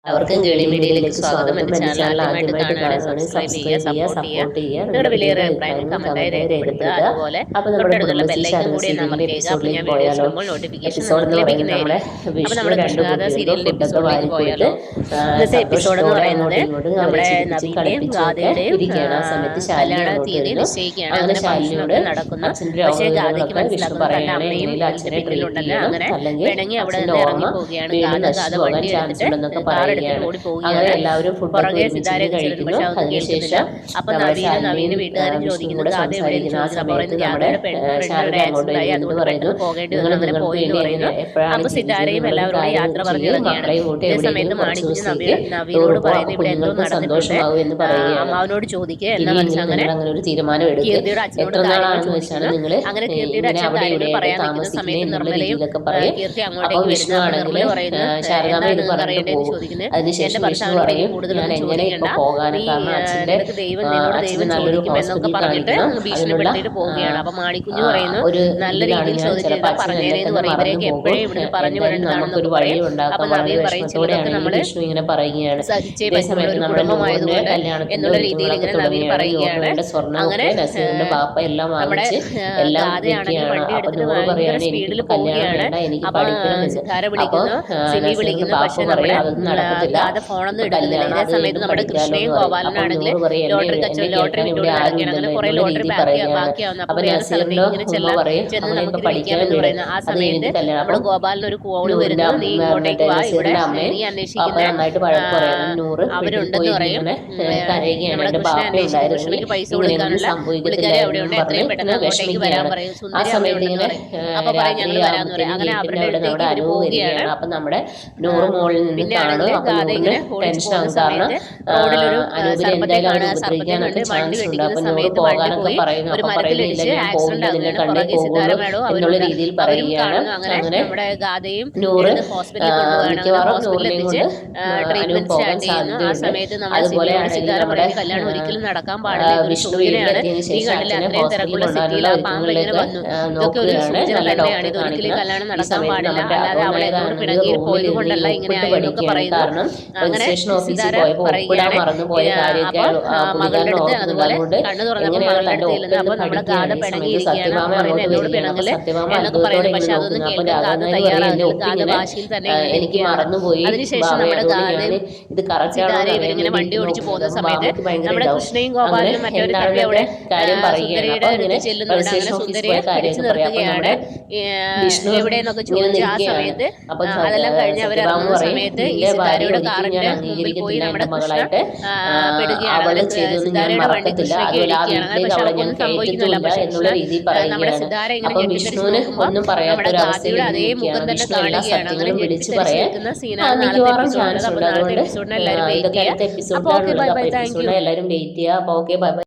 അവർക്കും ഗേളി മീഡിയയിലേക്ക് സ്വാഗതം. എൻ്റെ ചാനൽ ആദ്യമായിട്ട് കാണുകയാണെങ്കിൽ സബ്സ്ക്രൈബ് ചെയ്യുക, സപ്പോർട്ട് ചെയ്യുക. നിങ്ങളുടെ വിലയേറിയ അഭിപ്രായങ്ങൾ കമന്റായി രേഖപ്പെടുത്തുക. അതുപോലെ തൊട്ടടുത്തുള്ള ബെല്ലൈക്കൺ കൂടി അമർത്തുക. അപ്പോൾ ഞാൻ വീഡിയോസ് ഇടുമ്പോൾ നോട്ടിഫിക്കേഷൻ നിങ്ങൾക്ക് ലഭിക്കുന്നതായിരിക്കും. അപ്പോൾ നമ്മുടെ കൃഷ്ണഗാഥ സീരിയലിൻ്റെ എപ്പിസോഡിലേക്ക് പോയാലോ. ഇന്നത്തെ എപ്പിസോഡ് എന്ന് പറയുന്നത് നമ്മുടെ നവീൻ്റെയും ഗാഥയുടെയും കല്യാണ തീയതി നിശ്ചയിക്കുകയാണ്. അങ്ങനെ ഫംഗ്ഷനൊക്കെ നടക്കുന്നു. പക്ഷേ ഗാഥയ്ക്ക് മനസ്സിലാക്കുന്നു തന്റെ അമ്മയും ഇതിന്റെ പിന്നിലുണ്ടല്ലോ. അങ്ങനെ പിണങ്ങി അവിടെ നിന്ന് ഇറങ്ങി പോവുകയാണ്. ഗാഥ വണ്ടി എടുത്തിട്ട് അങ്ങനെ എല്ലാവരും പുറകെ സിതാരെ കഴിക്കുന്നു. അതിനുശേഷം അപ്പൊ നവീന് വീട്ടുകാരും ചോദിക്കുന്നു ഗാഥ എവിടെയെന്ന് അതുകൊണ്ട് പോകേണ്ടി വന്നു. അങ്ങനെ പോയി എന്ന് പറയുന്നു. അപ്പൊ സിതാരയും എല്ലാവരോടും യാത്ര പറഞ്ഞിറങ്ങിയാണ്. ഇതേ സമയത്ത് മാണിക്കുഞ്ഞ് നവീനോട് പറയുന്നു ഇവിടെ എന്തോ നടന്നിട്ടുണ്ട്, അമ്മാവനോട് ചോദിക്കുക എന്നാ മനസ്സിൽ അങ്ങനെ കീർത്തിയുടെ അച്ഛനോട് കാര്യങ്ങൾ ചോദിക്കുന്നു. അങ്ങനെ കീർത്തിയുടെ അച്ഛൻ കാര്യങ്ങൾ പറയാൻ നിൽക്കുന്ന സമയത്ത് നിർമ്മലയും കീർത്തി അങ്ങോട്ടേക്ക് വരുന്നു. നിർമ്മല പറയുന്നു എന്താണ് അറിയേണ്ടതെന്ന് ചോദിക്കുന്നത്. എന്റെ ഭർത്താവിനോട് കൂടുതലൊന്നും ചോദിക്കേണ്ട, നിനക്ക് ദൈവം നിന്നോട് ദൈവം ചോദിക്കും എന്നൊക്കെ പറഞ്ഞിട്ട് ഭീഷണിപ്പെടുത്തിയിട്ട് പോവുകയാണ്. അപ്പൊ മാണിക്കുഞ്ഞ് പറയുന്നു നല്ല രീതിയിൽ ചോദിച്ചില്ല പറഞ്ഞേരെന്ന് പറയും. ഇവരെയൊക്കെ എപ്പോഴും ഇവിടെ പറഞ്ഞു വിടേണ്ടതാണെന്നൊക്കെ പറയും. അപ്പൊ നവീൻ പറയും ചിലതൊക്കെ നമ്മള് സഹിച്ചേ പറ്റുന്ന ഒരു കുടുംബമായതുകൊണ്ട് എന്നുള്ള രീതിയിൽ ഇങ്ങനെ നവീൻ പറയുകയാണ്. അങ്ങനെ നമ്മുടെ ഗാഥയാണെങ്കിൽ വണ്ടി എടുത്തിട്ട് ഭയങ്കര സ്പീഡിൽ പോവുകയാണ്. അപ്പൊ സിതാര വിളിക്കുന്നു, സിമി വിളിക്കുന്നു. പക്ഷെ നമ്മുടെ ഗാഥ ഫോണൊന്നും എടുക്കുന്നില്ല. ഇതേ സമയത്ത് നമ്മുടെ കൃഷ്ണയും ഗോപാലനാണെങ്കിൽ ലോട്ടറി വിട്ടുകൊണ്ടിറങ്ങിയാണ്. അങ്ങനെ കുറെ ലോട്ടറി ബാക്കിയാവുന്നു. അപ്പൊ വേറെ സ്ഥലത്തേക്ക് ഇങ്ങനെ ചെന്ന് നമുക്ക് ഇരിക്കാമെന്ന് പറയുന്നു. ആ സമയത്ത് നമ്മുടെ ഗോപാലിന് ഒരു കോള് വരുന്നു, നീ ഇങ്ങോട്ടേക്ക് വാ, ഇവിടെ നീ അന്വേഷിക്കുന്ന അവരുണ്ടെന്ന് പറയും. നമ്മുടെ കൃഷ്ണയ്ക്ക് പൈസ കൊടുക്കാനുള്ള പുള്ളിക്കാരി അവിടെയുണ്ട്, എത്രയും പെട്ടെന്ന് അങ്ങോട്ടേക്ക് വരാൻ പറയും. സുന്ദരി അവിടെയുണ്ടെന്ന് പറയും. അപ്പൊ പറയും ഞങ്ങൾ വരാമെന്ന് പറയും. അങ്ങനെ അവരുടെ അടുത്തേക്ക് അവർ പോവുകയാണ്. പിന്നെ ആണെങ്കിൽ ഗാഥ ഇങ്ങനെ ഓടിച്ചു പോകുന്ന സമയത്ത് റോഡിലൊരു സർപ്പത്തെ കാണുക. സർപ്പത്തെ കണ്ട് വണ്ടി വെട്ടിക്കുന്ന സമയത്ത് വണ്ടി പോയി ഒരു മരത്തിലിടിച്ച് ആക്സിഡന്റ് ആകുകയാണ്. പുറകെ സിതാര മേഡവും അവരും കാണുന്നു. അങ്ങനെ നമ്മുടെ ഗാഥയും ഹോസ്പിറ്റലിൽ കൊണ്ടുപോകുകയാണ്. ഹോസ്പിറ്റലിൽ എത്തിച്ച് ട്രീറ്റ്മെന്റ് സ്റ്റാർട്ട് ചെയ്യുന്നു. ആ സമയത്ത് നമ്മുടെ സിതാര പറയുന്ന കല്യാണം ഒരിക്കലും നടക്കാൻ പാടില്ല, ഇതൊരു സൂചനയാണ്, നീ കണ്ടില്ല അത്രയും തിരക്കുള്ള സിറ്റിയിൽ ആ പാമ്പ് ഇങ്ങനെ വന്നു, ഇതൊക്കെ ഒരു സൂചന തന്നെയാണ്, ഇത് ഒരിക്കലും കല്യാണം നടക്കാൻ പാടില്ല, അല്ലാതെ അവളെ എന്നോട് പിണങ്ങി പോയത് കൊണ്ടല്ല ഇങ്ങനെ ആയതൊക്കെ പറയുന്നു. അങ്ങനെ സിതാര പറയുകയാണ് മകളുടെ അടുത്ത് അതുപോലെ കണ്ണു തുറന്നപ്പോൾ മകളുടെ അടുത്ത് ചെല്ലുന്നു. അപ്പൊ നമ്മുടെ ഗാഥ പിണങ്ങിയിരിക്കുകയാണ്. അപ്പൊ പറയുന്നത് എന്നോട് പിണങ്ങല് എന്നൊക്കെ പറയുന്നു. പക്ഷെ അതൊന്നും കേൾക്കാൻ ഗാഥ തയ്യാറാകുന്നില്ല. ഗാഥ ഭാഷയിൽ തന്നെ അതിനുശേഷം നമ്മുടെ ഗാഥയും സിതാരയും ഇവരിങ്ങനെ വണ്ടി ഓടിച്ചു പോകുന്ന സമയത്ത് നമ്മുടെ കൃഷ്ണയും ഗോപാലനും മറ്റൊരു തപ്പി അവിടെ സുന്ദരിയുടെ അടുത്ത് ചെല്ലുന്നുണ്ട്. അങ്ങനെ സുന്ദരിയെ പിടിച്ചു നിർത്തുകയാണ്. എവിടെയെന്നൊക്കെ ചോദിച്ചു. ആ സമയത്ത് അതെല്ലാം കഴിഞ്ഞ് അവരിറങ്ങുന്ന സമയത്ത് ഈ സിതാരയുടെ കാറിന്റെ മുമ്പിൽ പോയി നമ്മുടെ കൃഷ്ണ പെടുകയാണ്. സിതാരയുടെ വണ്ടി കൃഷ്ണയ്ക്ക് ഇടിക്കുകയാണ്. പക്ഷെ അവർക്കൊന്നും സംഭവിക്കുന്നില്ല. പക്ഷെ നമ്മുടെ സിതാര ഇങ്ങനെ ഞെട്ടിത്തെറിച്ച് നോക്കുമ്പോൾ നമ്മുടെ ഗാഥയുടെ അതേ മുഖം തന്നെ കാണുകയാണ്. അങ്ങനെ ഞെട്ടിത്തെറിച്ച് നിൽക്കുന്ന സീനാണ് നാളത്തെ എപ്പിസോഡിൽ. അപ്പൊ നാളത്തെ എപ്പിസോഡിന് എല്ലാവരും വെയിറ്റ് ചെയ്യുക. അപ്പൊ okay bye bye, thank you.